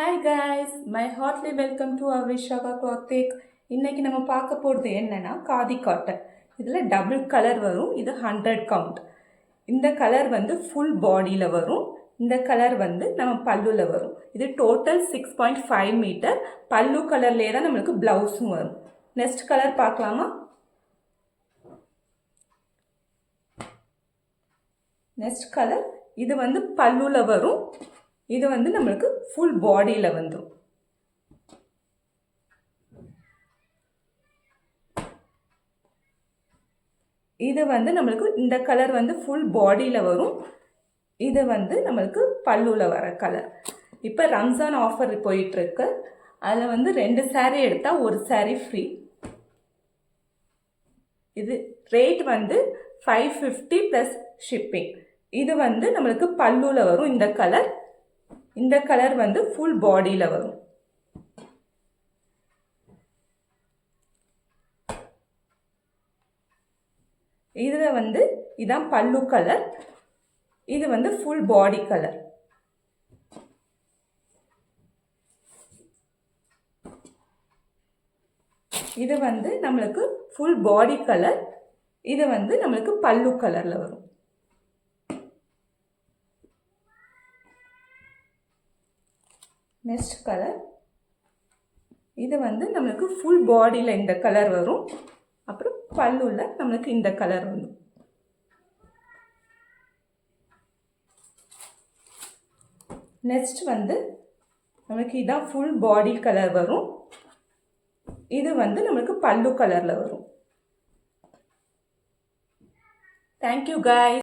Hi guys, my heartily welcome to our Vishaka Clothing. இன்னைக்கு நம்ம பார்க்க போகிறது என்னன்னா காதி காட்டன். இதில் டபுள் கலர் வரும். இது 100 கவுண்ட். இந்த கலர் வந்து ஃபுல் பாடியில் வரும். இந்த கலர் வந்து நம்ம பல்லுல வரும். இது டோட்டல் 6.5 மீட்டர். பல்லு கலர்லேயே தான் நம்மளுக்கு ப்ளவுஸும் வரும். நெக்ஸ்ட் கலர் பார்க்கலாமா? நெக்ஸ்ட் கலர் இது வந்து பல்லுல வரும். இது வந்து நம்மளுக்கு ஃபுல் பாடியில் வந்துடும். இது வந்து நம்மளுக்கு இந்த கலர் வந்து ஃபுல் பாடியில் வரும். இது வந்து நம்மளுக்கு பல்லுல வர கலர். இப்போ ரம்ஜான் ஆஃபர் போயிட்டுருக்கு. அதில் வந்து 2 saree எடுத்தால் 1 saree ஃப்ரீ. இது ரேட் வந்து 550 ப்ளஸ் ஷிப்பிங். இது வந்து நம்மளுக்கு பல்லுல வரும். இந்த கலர் வந்து ஃபுல் பாடியில் வரும். இதில் வந்து இதான் பல்லு கலர். இது வந்து ஃபுல் பாடி கலர். இது வந்து நம்மளுக்கு ஃபுல் பாடி கலர். இது வந்து நம்மளுக்கு பல்லு கலரில் வரும். நெக்ஸ்ட் கலர் இது வந்து நம்மளுக்கு ஃபுல் பாடியில் இந்த கலர் வரும். அப்புறம் பல்லுல நம்மளுக்கு இந்த கலர் வரும். நெக்ஸ்ட் வந்து நம்மளுக்கு இதான் ஃபுல் பாடி கலர் வரும். இது வந்து நம்மளுக்கு பல்லு கலரில் வரும். Thank you guys.